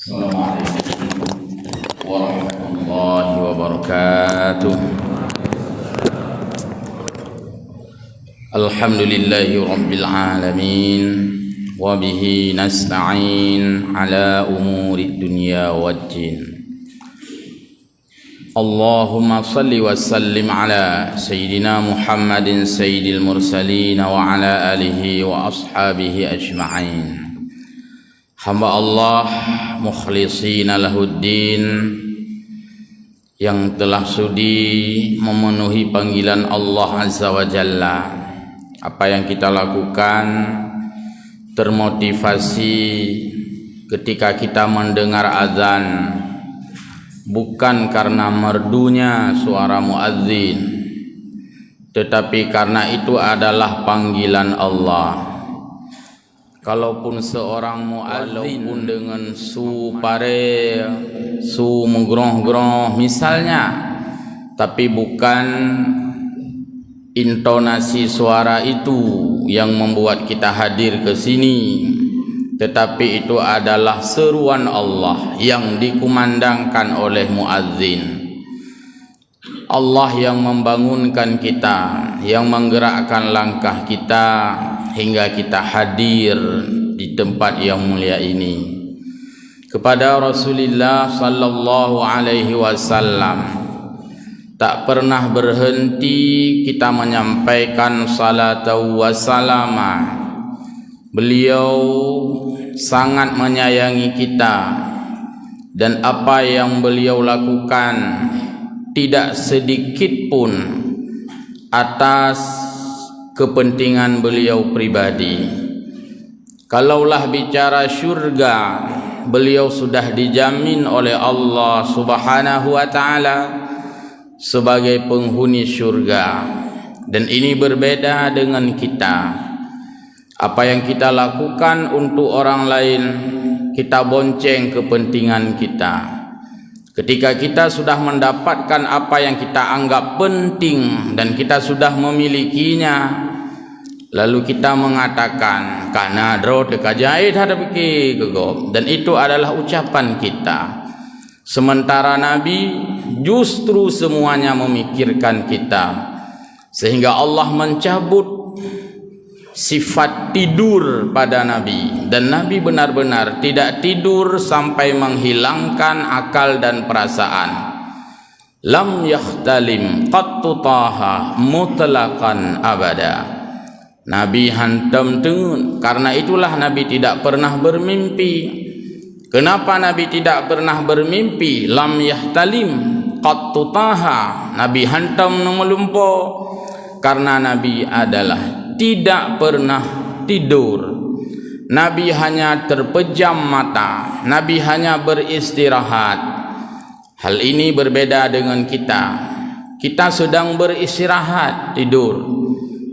Assalamualaikum warahmatullahi wabarakatuh. Alhamdulillahi rabbil alamin, wa bihi nasta'in ala umuri dunya waddin. Allahumma salli wa sallim ala sayyidina Muhammadin sayyidil mursalin wa ala alihi wa ashabihi ajma'in. Hamba Allah mukhlishina lahuddin, yang telah sudi memenuhi panggilan Allah Azza wa Jalla. Apa yang kita lakukan termotivasi ketika kita mendengar azan, bukan karena merdunya suara muadzin, tetapi karena itu adalah panggilan Allah. Kalaupun seorang muadzin pun dengan su pare, su menggroh-groh misalnya, tapi bukan intonasi suara itu yang membuat kita hadir ke sini, tetapi itu adalah seruan Allah yang dikumandangkan oleh muadzin. Allah yang membangunkan kita, yang menggerakkan langkah kita hingga kita hadir di tempat yang mulia ini. Kepada Rasulullah sallallahu alaihi wasallam tak pernah berhenti kita menyampaikan salatu wassalama. Beliau sangat menyayangi kita, dan apa yang beliau lakukan tidak sedikit pun atas kepentingan beliau pribadi. Kalaulah bicara syurga, beliau sudah dijamin oleh Allah Subhanahu wa taala sebagai penghuni syurga. Dan ini berbeda dengan kita. Apa yang kita lakukan untuk orang lain, kita bonceng kepentingan kita. Ketika kita sudah mendapatkan apa yang kita anggap penting dan kita sudah memilikinya, lalu kita mengatakan karena dro tekajait ada pikir kego, dan itu adalah ucapan kita. Sementara Nabi justru semuanya memikirkan kita, sehingga Allah mencabut sifat tidur pada Nabi, dan Nabi benar-benar tidak tidur sampai menghilangkan akal dan perasaan. Lam yahtalim qattu taha mutlaqan abada. Nabi hantam tengun, karena itulah Nabi tidak pernah bermimpi. Kenapa Nabi tidak pernah bermimpi? Lam yahtalim qattu taha, Nabi hantam melumpo, karena Nabi adalah tidak pernah tidur. Nabi hanya terpejam mata, Nabi hanya beristirahat. Hal ini berbeda dengan kita. Kita sedang beristirahat, tidur,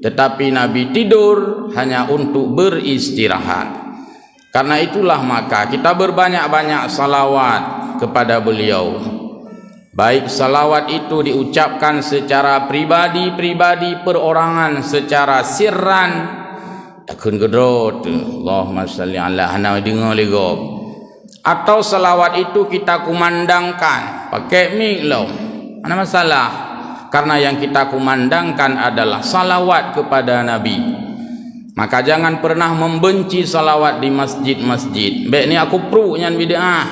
tetapi Nabi tidur hanya untuk beristirahat. Karena itulah maka kita berbanyak-banyak salawat kepada beliau. Baik salawat itu diucapkan secara pribadi perorangan, secara sirran, takun gedrot Allahumma salli ala hana dengar lego, atau salawat itu kita kumandangkan pakai mic lo, mana masalah, karena yang kita kumandangkan adalah salawat kepada Nabi. Maka jangan pernah membenci salawat di masjid-masjid. Baik ni aku pru nyan bid'ah,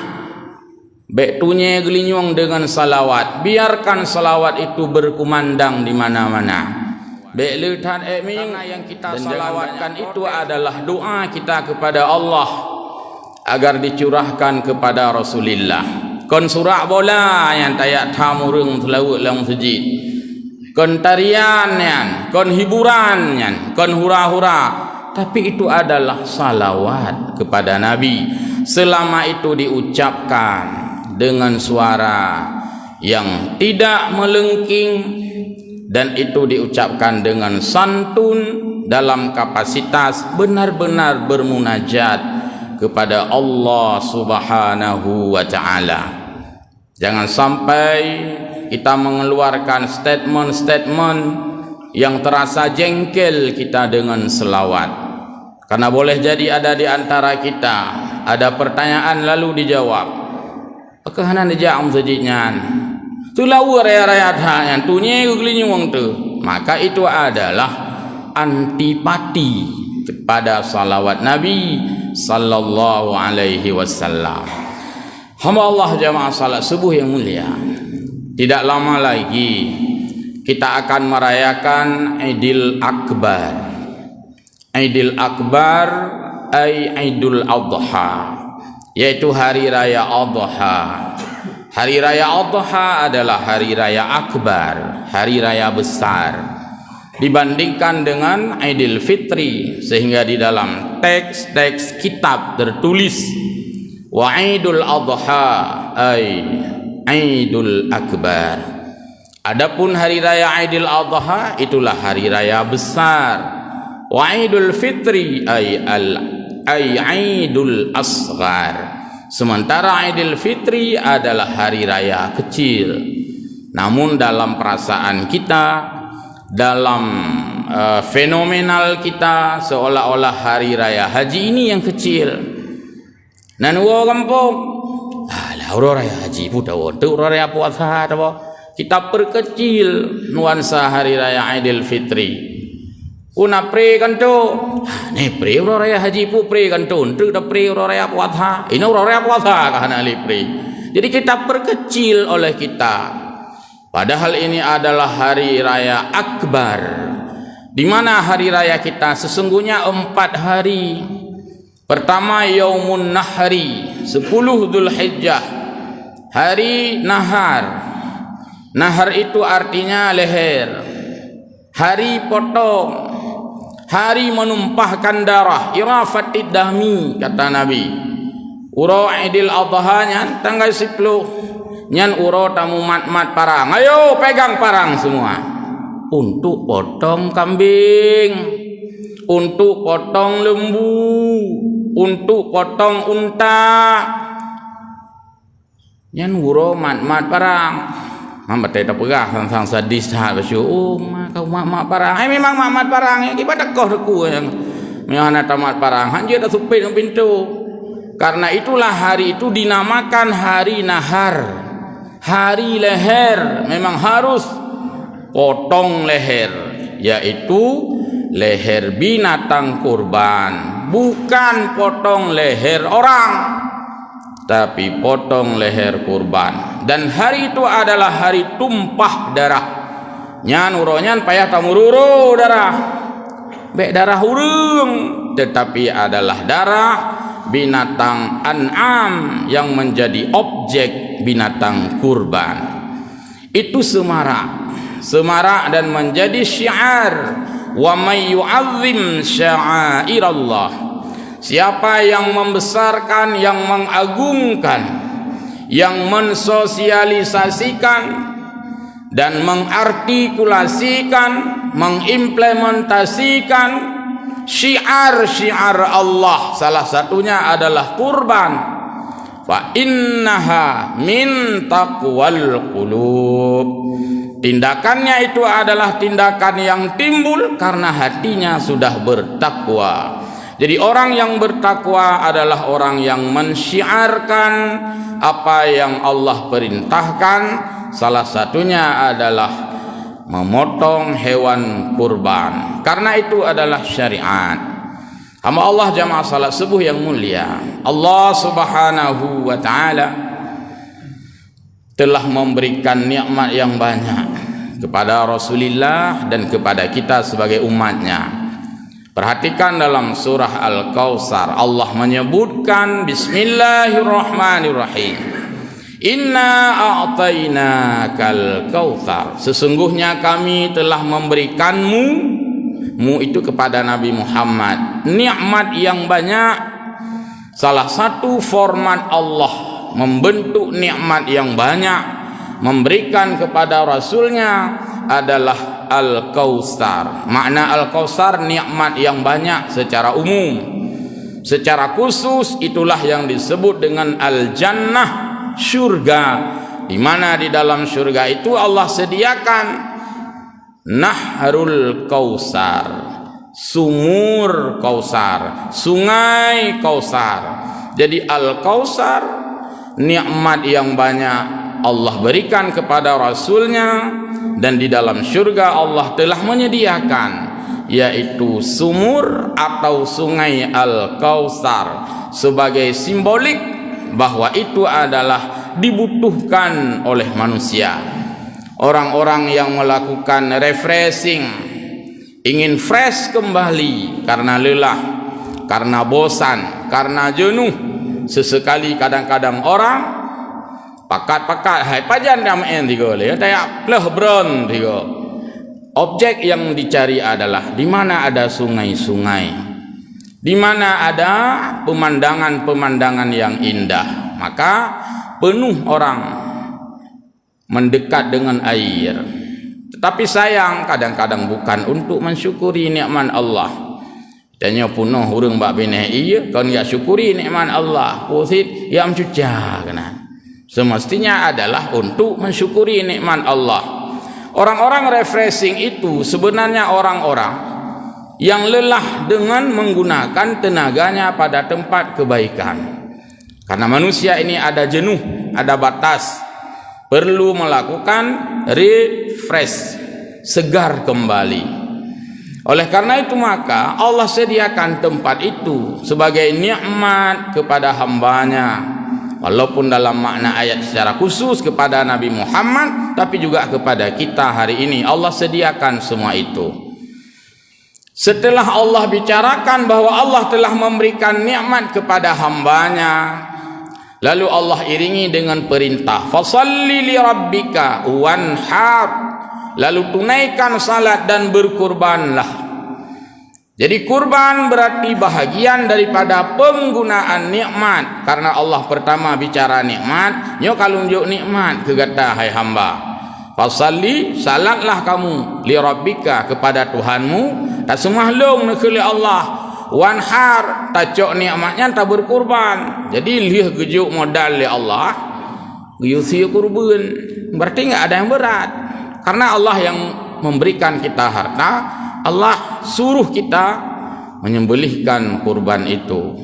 baik tunye gelinyong dengan salawat. Biarkan salawat itu berkumandang di mana-mana. Baik letan karena yang kita salawatkan itu adalah doa kita kepada Allah agar dicurahkan kepada Rasulullah. Kon surak bola yang tayak tamurung selawat lang sejid, kon tarian yan, kon hiburan yan, kon hura-hura, tapi itu adalah salawat kepada Nabi. Selama itu diucapkan dengan suara yang tidak melengking, dan itu diucapkan dengan santun dalam kapasitas benar-benar bermunajat kepada Allah Subhanahu wa taala. Jangan sampai kita mengeluarkan statement-statement yang terasa jengkel kita dengan selawat. Karena boleh jadi ada di antara kita ada pertanyaan lalu dijawab. Kehana dijawab sejiknya. Tu lawa raya-raya yang tu nye gelinya wong tu. Maka itu adalah antipati kepada salawat Nabi sallallahu alaihi wasallam. Hamba Allah jamaah salat subuh yang mulia. Tidak lama lagi kita akan merayakan Idul Akbar. Idul Akbar ay Idul Adha, yaitu hari raya Adha. Hari raya Adha adalah hari raya akbar, hari raya besar dibandingkan dengan Idul Fitri, sehingga di dalam teks-teks kitab tertulis wa Idul Adha ay Idul Akbar. Adapun hari raya Idul Adha itulah hari raya besar. Wa Idul Fitri ay Idul Asghar. Sementara Idul Fitri adalah hari raya kecil. Namun dalam perasaan kita, dalam fenomenal kita, seolah-olah hari raya haji ini yang kecil. Nan wo kampung, alah urang raya haji pun tahu, urang raya puasa tahu. Kita perkecil nuansa hari raya Idul Fitri. Una pre kan tu, ni pre urang raya haji pu pre kan tu, untuk dah pre urang raya puasa. Ini urang raya puasa kah nak pre. Jadi kita perkecil oleh kita. Padahal ini adalah hari raya akbar. Di mana hari raya kita sesungguhnya 4 hari. Pertama Yaumun Nahri, 10 Dzulhijjah, hari nahar. Nahar itu artinya leher. Hari potong, hari menumpahkan darah, irafatid dami kata Nabi. Uro Idul Adha nyan tanggal 10 nyan uro tamu mat parang. Ayo pegang parang semua. Untuk potong kambing, untuk potong lembu, untuk potong unta. Nyan uro mat parang. Mama tak pegah sang sadis hal bersyukur kau mak parang. Memang mak parang kita dekoh deku yang mana tamat parang. Hanya dah supin pintu. Karena itulah hari itu dinamakan hari nahar, hari leher. Memang harus potong leher, yaitu leher binatang kurban, bukan potong leher orang, tapi potong leher kurban. Dan hari itu adalah hari tumpah darah. Nyan uronyan payah tamururu darah. Bek darah urung, tetapi adalah darah binatang an'am yang menjadi objek binatang kurban. Itu semarak dan menjadi syiar. Wa may yu'azzim sya'airallah. Siapa yang membesarkan, yang mengagungkan, yang mensosialisasikan dan mengartikulasikan, mengimplementasikan syiar-syiar Allah, salah satunya adalah kurban. Fa innaha min taqwal qulub. Tindakannya itu adalah tindakan yang timbul karena hatinya sudah bertakwa. Jadi orang yang bertakwa adalah orang yang mensyiarkan apa yang Allah perintahkan. Salah satunya adalah memotong hewan kurban. Karena itu adalah syariat. Hamba Allah jamaah salat subuh yang mulia, Allah Subhanahu wa taala telah memberikan nikmat yang banyak kepada Rasulullah dan kepada kita sebagai umatnya. Perhatikan dalam surah Al-Kautsar, Allah menyebutkan Bismillahirrahmanirrahim. Inna a'tainakal kautsar. Sesungguhnya kami telah memberikanmu, itu kepada Nabi Muhammad, nikmat yang banyak. Salah satu format Allah membentuk nikmat yang banyak, memberikan kepada Rasulnya adalah Al-Kautsar. Makna Al-Kautsar nikmat yang banyak secara umum. Secara khusus itulah yang disebut dengan Al-Jannah, syurga, di mana di dalam syurga itu Allah sediakan Nahrul Kautsar, sumur Kautsar, sungai Kautsar. Jadi Al-Kautsar, nikmat yang banyak Allah berikan kepada Rasulnya, dan di dalam syurga Allah telah menyediakan, yaitu sumur atau sungai Al-Kautsar, sebagai simbolik bahwa itu adalah dibutuhkan oleh manusia. Orang-orang yang melakukan refreshing, ingin fresh kembali karena lelah, karena bosan, karena jenuh. Sesekali kadang-kadang orang pakat-pakat hai pajan damain tiga le tayak pleh bron tiga. Objek yang dicari adalah di mana ada sungai-sungai, di mana ada pemandangan-pemandangan yang indah, maka penuh orang mendekat dengan air. Tetapi sayang kadang-kadang bukan untuk mensyukuri nikmat Allah. Tanya punuh urang bak bineh iya kon enggak syukuri nikmat Allah. Pusit ya mencuca kena. Semestinya adalah untuk mensyukuri nikmat Allah. Orang-orang refreshing itu sebenarnya orang-orang yang lelah dengan menggunakan tenaganya pada tempat kebaikan. Karena manusia ini ada jenuh, ada batas, perlu melakukan refresh, segar kembali. Oleh karena itu maka Allah sediakan tempat itu sebagai nikmat kepada hambanya, walaupun dalam makna ayat secara khusus kepada Nabi Muhammad, tapi juga kepada kita hari ini Allah sediakan semua itu. Setelah Allah bicarakan bahwa Allah telah memberikan nikmat kepada hambanya, lalu Allah iringi dengan perintah, fasalli li rabbika wanhar, lalu tunaikan salat dan berkurbanlah. Jadi kurban berarti bahagian daripada penggunaan nikmat, karena Allah pertama bicara nikmat, nyo kalunjuk nikmat kegata hai hamba. Fasalli, salatlah kamu li rabbika kepada Tuhanmu, tak semahlung nekeli Allah. Wanhar, tacok nikmatnya tak berkurban. Jadi lihat gejuk modal li Allah, yusi kurban, berarti enggak ada yang berat. Karena Allah yang memberikan kita harta, Allah suruh kita menyembelihkan kurban itu.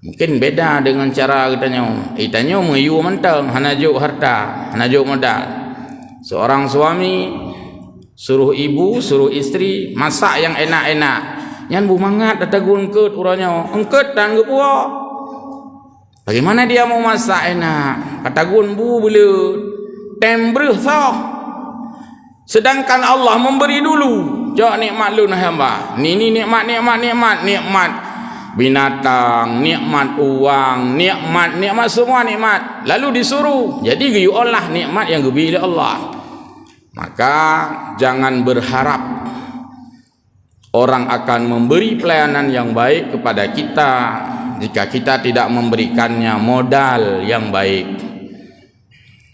Mungkin beda dengan cara kitanya mengiyu mentang, hanajuk harta, hanajuk modal. Seorang suami suruh ibu, suruh istri masak yang enak-enak. Yang bumangat datagun ket uranya, engket tanggep wa. Bagaimana dia mau masak enak? Katagun bu belut, tembreh sah. Sedangkan Allah memberi dulu. Jok nikmat lu nah hamba. Ni nikmat binatang, nikmat uang, nikmat semua nikmat. Lalu disuruh. Jadi giyu olah nikmat yang diberi Allah. Maka jangan berharap orang akan memberi pelayanan yang baik kepada kita jika kita tidak memberikannya modal yang baik.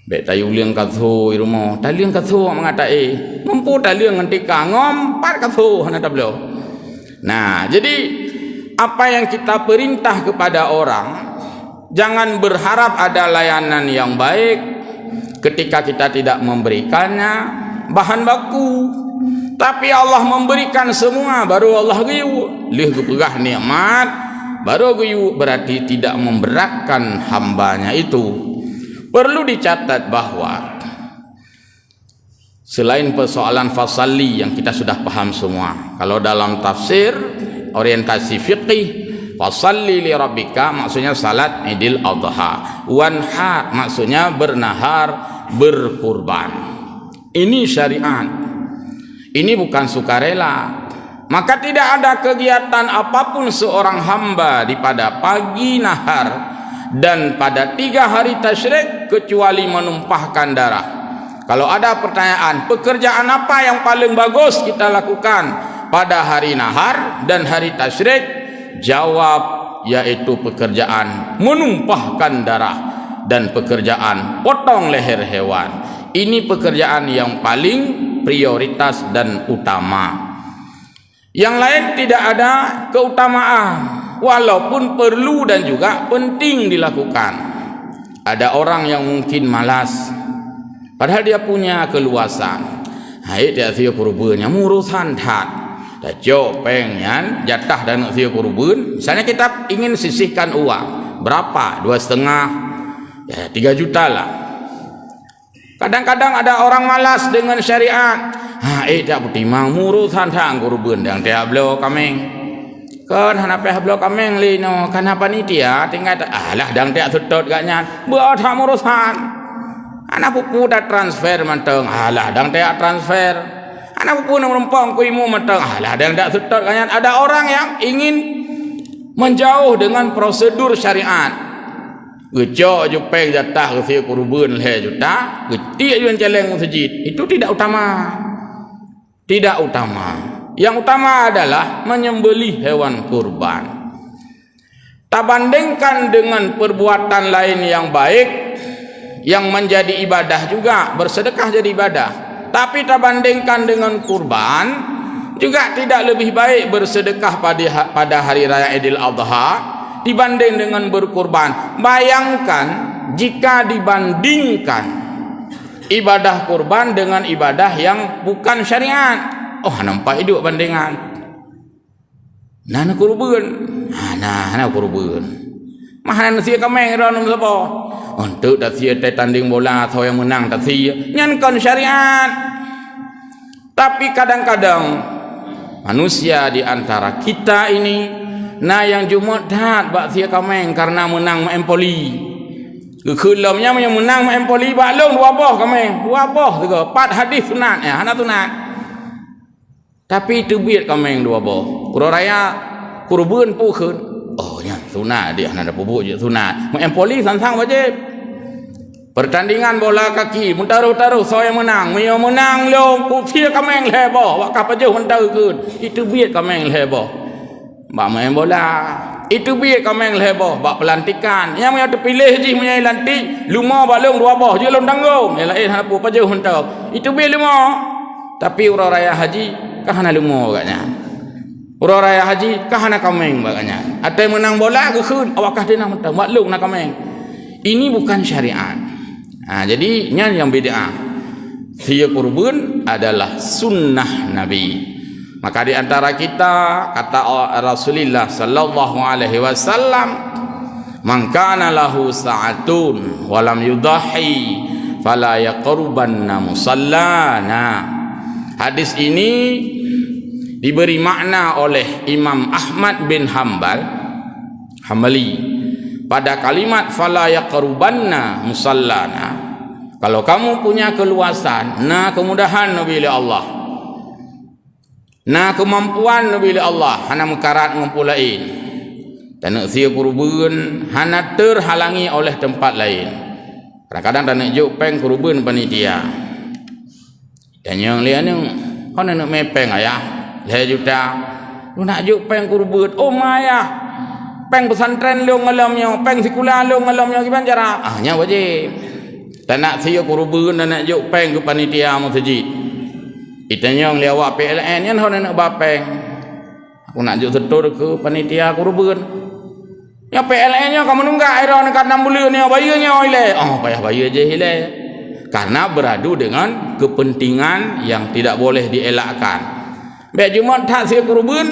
Baik tayu liang katho irumo, taliang katho mengatai, mampu taliang ngantika ngompat katho hana tablo. Nah, jadi apa yang kita perintah kepada orang, jangan berharap ada layanan yang baik ketika kita tidak memberikannya bahan baku. Tapi Allah memberikan semua, baru Allah giyu lih keperah nikmat, baru giyu berarti tidak memberatkan hambanya itu. Perlu dicatat bahwa selain persoalan fasalli yang kita sudah paham semua, kalau dalam tafsir orientasi fiqih, fasalli li rabbika maksudnya salat Idul Adha, wanhar maksudnya bernahar, berkurban. Ini syariat. Ini bukan sukarela. Maka tidak ada kegiatan apapun seorang hamba di pada pagi nahar dan pada 3 hari tasyrik kecuali menumpahkan darah. Kalau ada pertanyaan, pekerjaan apa yang paling bagus kita lakukan pada hari nahar dan hari tasyrik? Jawab, yaitu pekerjaan menumpahkan darah dan pekerjaan potong leher hewan. Ini pekerjaan yang paling prioritas dan utama. Yang lain tidak ada keutamaan, walaupun perlu dan juga penting dilakukan. Ada orang yang mungkin malas, padahal dia punya keluasan. Hai dia sia kurbannya murusan tat. Dah jopeng yan jatah dan sia kurban. Misalnya kita ingin sisihkan uang Berapa? 2,5 ya 3 juta lah. Kadang-kadang ada orang malas dengan syariat. Tak putimang murusan tang kurban yang dia belo kameng. Kan hanapeh belo kameng lino kan apa ni dia tinggal lah dang dia sutut gaknya. Buat tak murusan. Anak pupu dah transfer manteng. Lah dang dia transfer. Anak pupu nak merumpang kuimu manteng. Lah dang dia sutut gaknya. Ada orang yang ingin menjauh dengan prosedur syariat. Gecok jupeng jatah ke kurban le juta, getik juan celeng masjid. Itu tidak utama. Tidak utama. Yang utama adalah menyembelih hewan kurban. Tak bandingkan dengan perbuatan lain yang baik yang menjadi ibadah juga, bersedekah jadi ibadah. Tapi tak bandingkan dengan kurban juga tidak lebih baik bersedekah pada hari raya Idul Adha dibanding dengan berkurban. Bayangkan jika dibandingkan ibadah kurban dengan ibadah yang bukan syariat. Nampak hidup bandingan. Nah kurban. Nah kurban. Mahal nasi kameng ranum sapa? Untuk tak sia tanding bola atau yang menang tak sia. Nyankan syariat. Tapi kadang-kadang manusia di antara kita ini yang Jumat dah bak sia kameng karena menang empoli. Kekelamnya yang menang empoli bak long 2 boh kameng. 2 boh juga 4 hadis sunat hana sunat. Tapi itu biat kameng 2 boh. Kuro raya kurban pukun. Nya sunat dia hana pubuk je sunat. Empoli sansang wajib. Pertandingan bola kaki mentaruh-taruh so yang menang. Mio menang long ku sia kameng leboh. Wak kapajeuh mentaruhkeun. Itu biat kameng leboh. Bak main bola. Itu biar kameng leboh. Bak pelantikan. Yang yang terpilih je menyai lantik. Lumah balung 2 boh. Je long tanggung. Yang lain apa pajauh hentak. Itu biar lumah. Tapi urang raya haji. Kahana lumah agaknya. Urang raya haji. Kahana kameng agaknya. Ada yang menang bola. Kekun. Awakah dia nak hentak. Maklum nak kameng. Ini bukan syariat. Jadi yang beda. Sia kurban adalah sunnah Nabi. Maka di antara kita kata Rasulullah sallallahu alaihi wasallam, "Man kana lahu sa'atun wa lam yudahi fala yaqrubanna musallana." Hadis ini diberi makna oleh Imam Ahmad bin Hambali pada kalimat fala yaqrubanna musallana. Kalau kamu punya keluasan, kemudahan Nabi Allah, kemampuan Nabi Allah, hana mekarat ngumpulain. Dan nak sia kurban hana terhalangi oleh tempat lain. Kadang-kadang tak nak juk peng kurban panitia. Dan yang lain yang kau nak mepeng ayah, le juta. Lu nak juk peng kurban. Ayah. Peng pesantren lu ngalamnya, peng sekolah lu ngalamnya gimana cara? Nya wajib. Tak nak sia kurban dan nak juk peng ke panitia masjid. Itanya yang lewat PLN yang nak bapeng. Aku nak juk setor ke panitia kurban. Yang PLN nya kamu nunggak air dekat 6 bulan ni bayarnya ile. Payah bayar je ile. Karena beradu dengan kepentingan yang tidak boleh dielakkan. Baik Jumat tak sia kurban.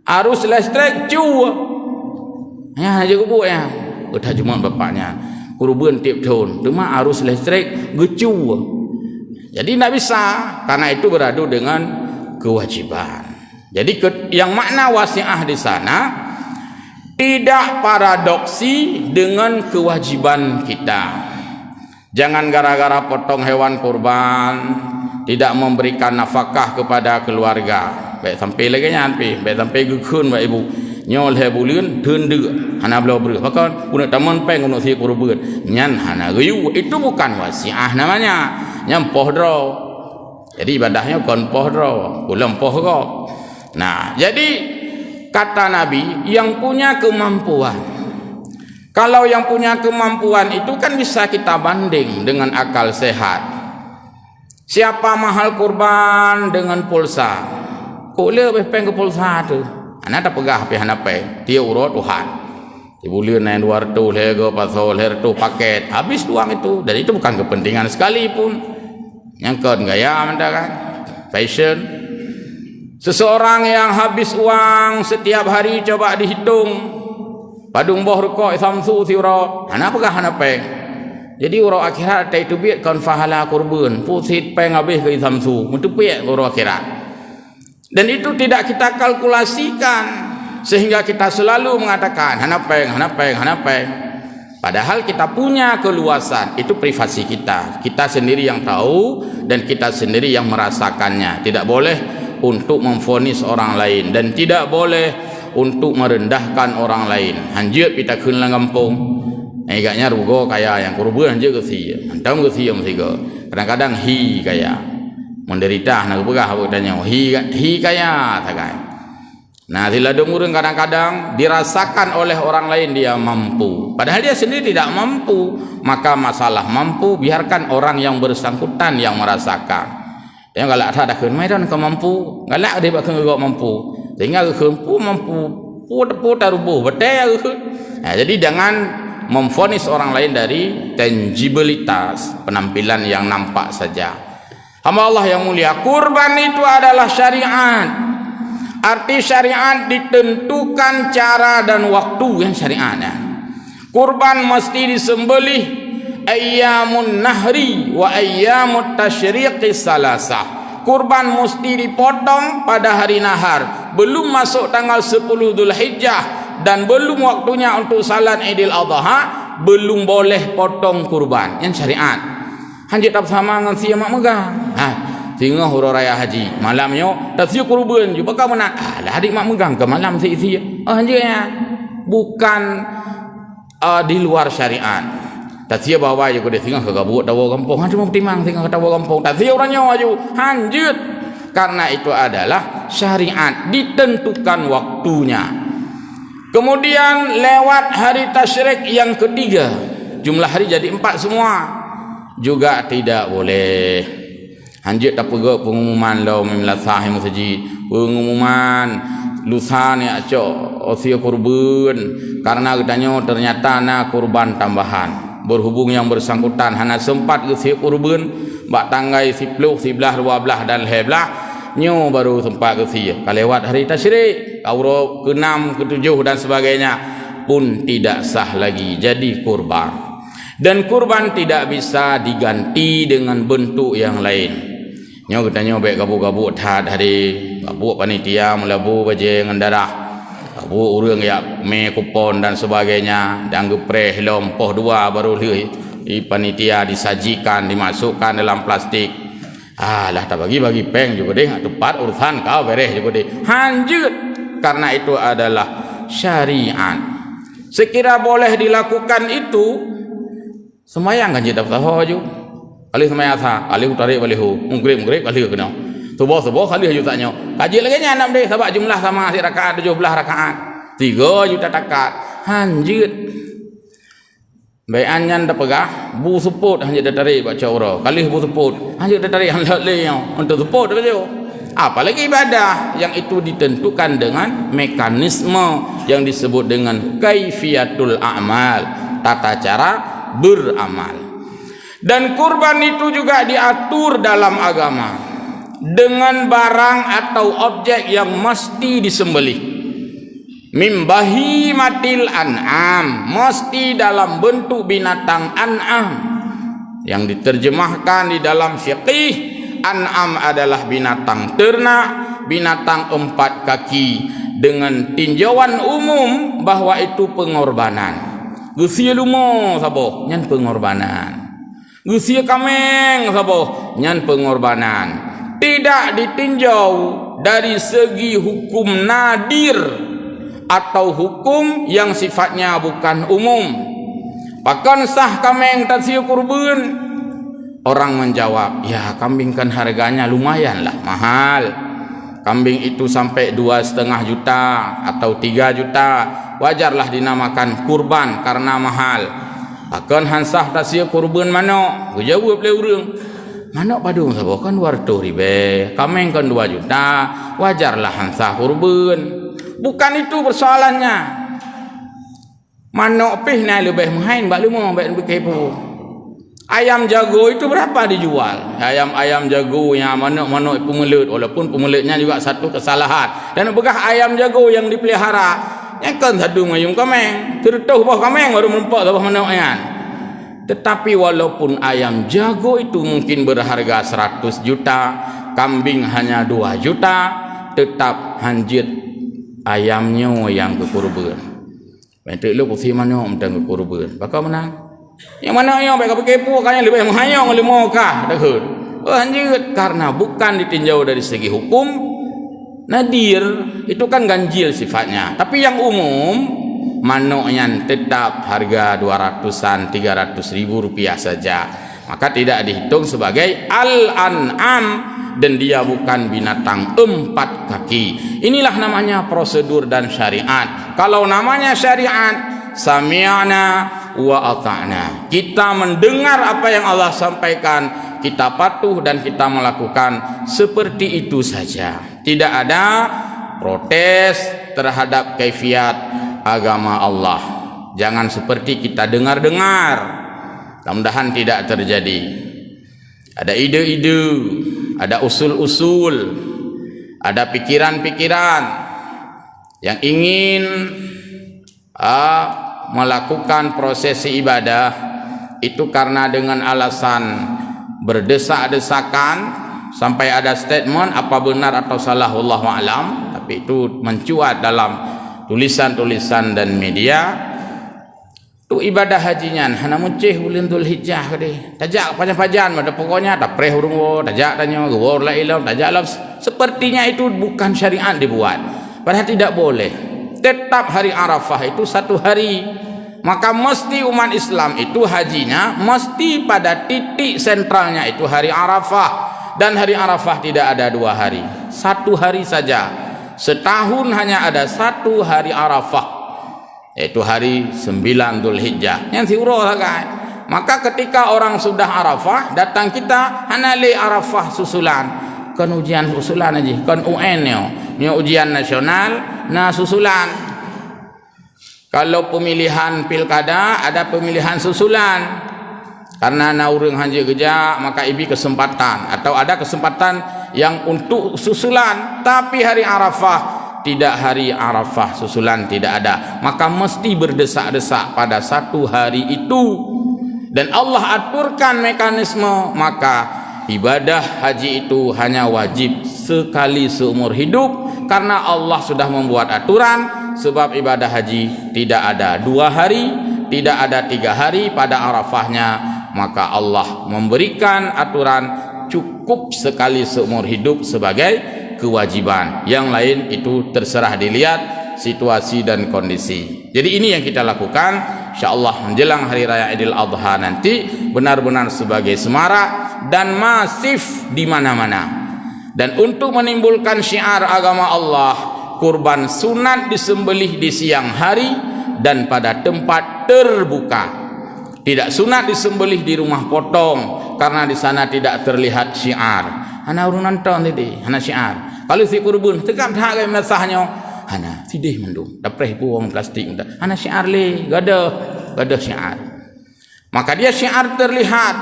Arus listrik cu. Ya aja kubuk ya. Udah Jumat bapaknya. Kurban tiap tahun. Cuma arus listrik gecu. Jadi tidak bisa, karena itu beradu dengan kewajiban. Jadi yang makna wasi'ah di sana tidak paradoksi dengan kewajiban kita. Jangan gara-gara potong hewan kurban tidak memberikan nafkah kepada keluarga. Baik sampai lagi nyampe, baik sampai gukun baik ibu. Nyol he bulan tende hana belau ber. Maka guna taman peng guna si kurban. Nyan hana riu, itu bukan wasi'ah namanya. Nyam pohdro. Jadi ibadahnya kon pohdro, ulam pohro. Nah, jadi kata Nabi yang punya kemampuan. Kalau yang punya kemampuan itu kan bisa kita banding dengan akal sehat. Siapa mahal kurban dengan pulsa? Kok lebih peng ke pulsa tu? Anak tak pegah pi hanape. Dia urut Tuhan. Di bulan yang 200 lego pasal hertu paket. Habis uang itu. Dan itu bukan kepentingan sekalipun. Nyangkut gaya anda kan? Fashion. Seseorang yang habis uang setiap hari coba dihitung. padung boh rukuk samsu si uro hana pegah hana peng. Jadi uro akhirat tai tu biat kon fahala kurban pusit peng habis ke samsu mutu piak uro akhirat. Dan itu tidak kita kalkulasikan sehingga kita selalu mengatakan hana peng hana peng hana peng. Padahal kita punya keluasan, itu privasi kita. Kita sendiri yang tahu dan kita sendiri yang merasakannya. Tidak boleh untuk memvonis orang lain dan tidak boleh untuk merendahkan orang lain. Hanjut kita keun kampung. Agaknya rugo kaya yang kurban hanjut ke sia. Antam ke sia mesti ke. Kadang-kadang hi kaya. Menderita nak begah apa tanya. Hi kaya takai. Nah, tiladung urang kadang-kadang dirasakan oleh orang lain dia mampu. Padahal dia sendiri tidak mampu. Maka masalah mampu biarkan orang yang bersangkutan yang merasakan. Yang galak ada keun maidan ke mampu, galak dia bakal ngegok mampu. Sehingga kempu mampu putar rubuh betul. Nah, jadi jangan memvonis orang lain dari tangibilitas penampilan yang nampak saja. Hamba Allah yang mulia, kurban itu adalah syariat. Arti syariat ditentukan cara dan waktu yang syariatnya. Kurban mesti disembelih ayyamun nahri wa ayyamut tasyriqi salasah. Kurban mesti dipotong pada hari nahar, belum masuk tanggal 10 Dzulhijjah dan belum waktunya untuk salat Idul Adha, belum boleh potong kurban yang syariat. Hanjit tak sama dengan sia mak megah. Tengah huruf raya haji malamnya tasya kurban juga kau nak lah adik mak megang ke malam sia-sia ya bukan di luar syariat. Tasya bawa je ko dia tengah ke gabut tawa kampung cuma timang tengah ke tawa kampung tasya orangnya aju hanjut karena itu adalah syariat ditentukan waktunya. Kemudian lewat hari tasyrik yang ketiga, jumlah hari jadi 4 semua juga tidak boleh. Hanjit tak pegak pengumuman lau memlasahi masjid, pengumuman lusan ya cok osia kurban karena katanya ternyata na kurban tambahan berhubung yang bersangkutan hana sempat usia kurban bak tanggai 10, 11, 12 dan leblah nyo baru sempat usia kalewat hari tasyrik kauro ke-6, ke-7 dan sebagainya pun tidak sah lagi jadi kurban. Dan kurban tidak bisa diganti dengan bentuk yang lain. Nyo katanya baik gabuk-gabuk tad hari gabuk panitia melabu baje ngandarah gabuk urang ya me kupon dan sebagainya dan gepreh lompoh 2 baru di panitia disajikan dimasukkan dalam plastik. Lah tak bagi-bagi peng juga deh tepat urusan kau beres juga deh. Hanjut karena itu adalah syariat. Sekira boleh dilakukan itu semayang kan kita tahu aja. Kali semayang sah, kali utarik balihu, mungkrip kali kena. Subuh kali aja tanya. Kaji lagi nya 6 deh, sebab jumlah sama si rakaat 17 rakaat. 3 juta takat. Hanjut. Bayan nyan dah pegah, bu seput hanjut dah tarik baca urang. Kali bu seput, hanjut dah tarik handak le untuk seput begitu. Apalagi ibadah yang itu ditentukan dengan mekanisme yang disebut dengan kaifiyatul a'mal, tata cara beramal. Dan kurban itu juga diatur dalam agama dengan barang atau objek yang mesti disembelih. Mim bahimatil an'am, mesti dalam bentuk binatang an'am. Yang diterjemahkan di dalam fiqih, an'am adalah binatang ternak, binatang 4 kaki dengan tinjauan umum bahwa itu pengorbanan. Gusia lumo sabo nyan pengorbanan. Gusia kameng sabo nyan pengorbanan. Tidak ditinjau dari segi hukum nadir atau hukum yang sifatnya bukan umum. Pakan sah kameng tasya kurban. Orang menjawab, ya kambing kan harganya lumayan lah mahal. Kambing itu sampai 2,5 juta atau 3 juta. Wajarlah dinamakan kurban karena mahal. Akan hansah tasya kurban mana? Jawab le urang. Mana padung sabo kan 200 ribu. Kameng kan 2 juta. Wajarlah hansah kurban. Bukan itu persoalannya. Mana pih na lebih main bak lumo bak bekepo. Ayam jago itu berapa dijual? Ayam jago yang mana pemelut, walaupun pemelutnya juga satu kesalahan. Dan begah ayam jago yang dipelihara yang kan sadu ngayung kameng tertuh bawah kameng baru melompat bawah mana kan. Tetapi walaupun ayam jago itu mungkin berharga 100 juta, kambing hanya 2 juta, tetap hanjit ayamnya yang kekurban. Bentuk lu kursi mana yang kekurban. Bakal menang. Yang mana yang baik kepo kan yang lebih menghayang oleh mokah. Dah hanjit karena bukan ditinjau dari segi hukum. Nadir itu kan ganjil sifatnya. Tapi yang umum manuknya tetap harga 200-an 300 ribu rupiah saja, maka tidak dihitung sebagai al-an'am dan dia bukan binatang 4 kaki. Inilah namanya prosedur dan syariat. Kalau namanya syariat, sami'na wa ata'na, kita mendengar apa yang Allah sampaikan, kita patuh dan kita melakukan seperti itu saja. Tidak ada protes terhadap kaifiat agama Allah. Jangan seperti kita dengar-dengar. Mudah-mudahan tidak terjadi. Ada ide-ide, ada usul-usul, ada pikiran-pikiran yang ingin melakukan prosesi ibadah itu karena dengan alasan berdesak-desakan sampai ada statement apa benar atau salah wallahu a'lam, tapi itu mencuat dalam tulisan-tulisan dan media. Tu ibadah hajinya hana muncih bulan Dzulhijjah kade. Tajak panjang-panjang ada pokoknya tak preh urung wo, tajak tanya gowor la ilah, tajak lah. Sepertinya itu bukan syariat dibuat. Padahal tidak boleh. Tetap hari Arafah itu 1 hari. Maka mesti umat Islam itu hajinya mesti pada titik sentralnya itu hari Arafah. Dan hari Arafah tidak ada 2 hari. 1 hari saja. Setahun hanya ada 1 hari Arafah, yaitu hari 9 Dzulhijjah. Yang siurah kan. Maka ketika orang sudah Arafah, datang kita hanale Arafah susulan. Kan ujian susulan aja, kan UN nya ujian nasional, nah susulan. Kalau pemilihan pilkada ada pemilihan susulan. Karena naurung hanja geja, maka ibi kesempatan atau ada kesempatan yang untuk susulan, tapi hari Arafah tidak, hari Arafah susulan tidak ada, maka mesti berdesak-desak pada 1 hari itu. Dan Allah aturkan mekanisme, maka ibadah haji itu hanya wajib sekali seumur hidup karena Allah sudah membuat aturan. Sebab ibadah haji tidak ada 2 hari, tidak ada 3 hari pada Arafahnya, maka Allah memberikan aturan cukup sekali seumur hidup sebagai kewajiban. Yang lain itu terserah dilihat situasi dan kondisi. Jadi ini yang kita lakukan, insyaallah menjelang hari raya Idul Adha nanti benar-benar sebagai semarak dan masif di mana-mana. Dan untuk menimbulkan syiar agama Allah, kurban sunat disembelih di siang hari dan pada tempat terbuka. Tidak sunat disembelih di rumah potong karena di sana tidak terlihat syiar. Hana urun nonton tadi, hana syiar. Kalau si kurban tegak tak kaya menasahnya, hana sidih mendung. Dapreh buang plastik muda. Hana syiar le, gada syiar. Maka dia syiar terlihat,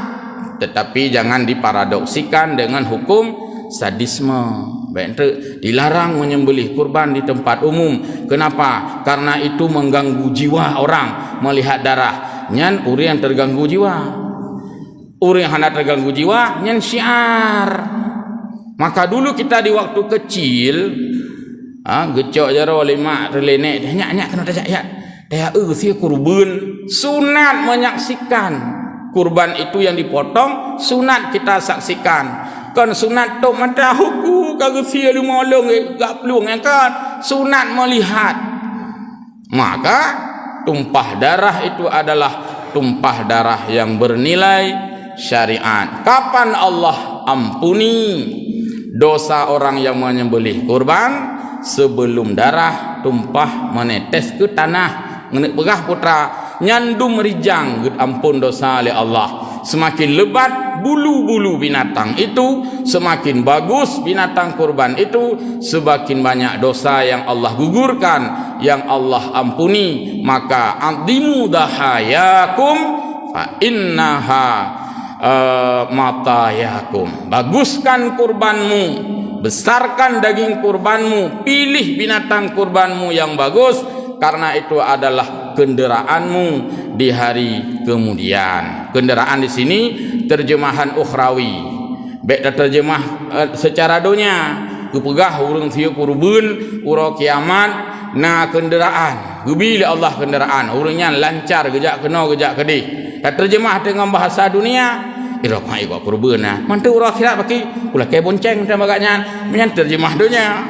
tetapi jangan diparadoksikan dengan hukum sadisme. Baik, dilarang menyembelih kurban di tempat umum. Kenapa? Karena itu mengganggu jiwa orang melihat darah. Nyan uri yang terganggu jiwa, uri yang hendak terganggu jiwa, nyan syiar. Maka dulu kita di waktu kecil, gecok jaro lima relenek, nyak kena tajak ya, dia si kurban sunat menyaksikan kurban itu yang dipotong, sunat kita saksikan. Kan sunat tu mata hukum kagak sia lima long gak peluang kan sunat melihat. Maka tumpah darah itu adalah tumpah darah yang bernilai syariat. Kapan Allah ampuni dosa orang yang menyembelih kurban? Sebelum darah tumpah menetes ke tanah, ngenek begah putra nyandum rijang, ampun dosa oleh Allah. Semakin lebat bulu-bulu binatang itu, semakin bagus binatang kurban itu, semakin banyak dosa yang Allah gugurkan, yang Allah ampuni. Maka adimu dahayakum fa innaha matayakum. Baguskan kurbanmu, besarkan daging kurbanmu, pilih binatang kurbanmu yang bagus, karena itu adalah kenderaanmu di hari kemudian. Kenderaan di sini terjemahan ukhrawi. Baik terjemah secara dunia, kepegah urang sieu kurubun, uro kiamat, na kenderaan. Bila Allah kenderaan, urangnya lancar gejak kena gejak kedih. Terjemah dengan bahasa dunia, iro pai gua kurubuna. Mantu uro akhirat baki, ulah ke bonceng macam bagaknya, menyan terjemah dunia.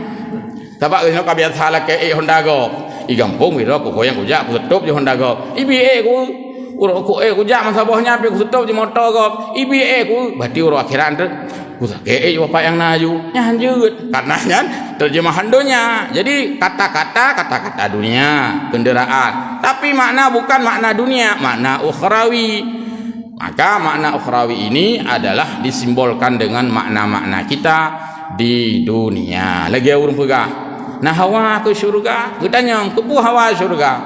Tabak kena kabiasa la ke Honda Go. I gampung iro ko koyang gejak ku setup di Honda Go. Ibi ku uro ku gejak masa bawahnya pe ku setup di motor Go. Ibi ku berarti uro akhirat tu. Ku ke apa yang naju. Nyanjut. Karena terjemahan dunia. Jadi kata-kata dunia, kenderaan. Tapi makna bukan makna dunia, makna ukhrawi. Maka makna ukhrawi ini adalah disimbolkan dengan makna-makna kita di dunia. Lagi orang pegah. Nah hawa ke syurga, kita nyong kebu hawa syurga.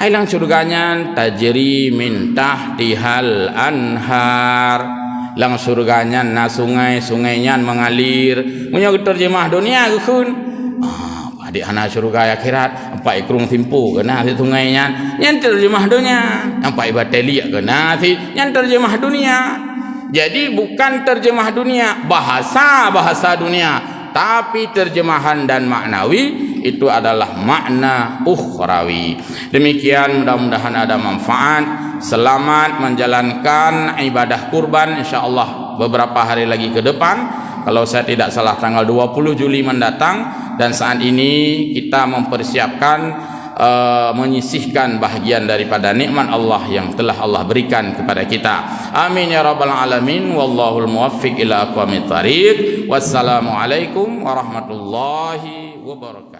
Hailang syurganya tajri min tahtihal anhar. Lang syurganya na sungai-sungainya mengalir. Punya terjemah dunia keun. Adik anak syurga akhirat apa ikrung timpu kena si sungainya. Yang terjemah dunia. Apa ibateli kena si yang terjemah dunia. Jadi bukan terjemah dunia, bahasa dunia, tapi terjemahan dan maknawi itu adalah makna ukhrawi. Demikian, mudah-mudahan ada manfaat. Selamat menjalankan ibadah kurban, insyaallah beberapa hari lagi ke depan, kalau saya tidak salah tanggal 20 Juli mendatang. Dan saat ini kita mempersiapkan menyisihkan bahagian daripada nikmat Allah yang telah Allah berikan kepada kita. Amin ya rabbal alamin. Wallahul muwaffiq ila aqwamit thariq. Wassalamualaikum warahmatullahi wabarakatuh.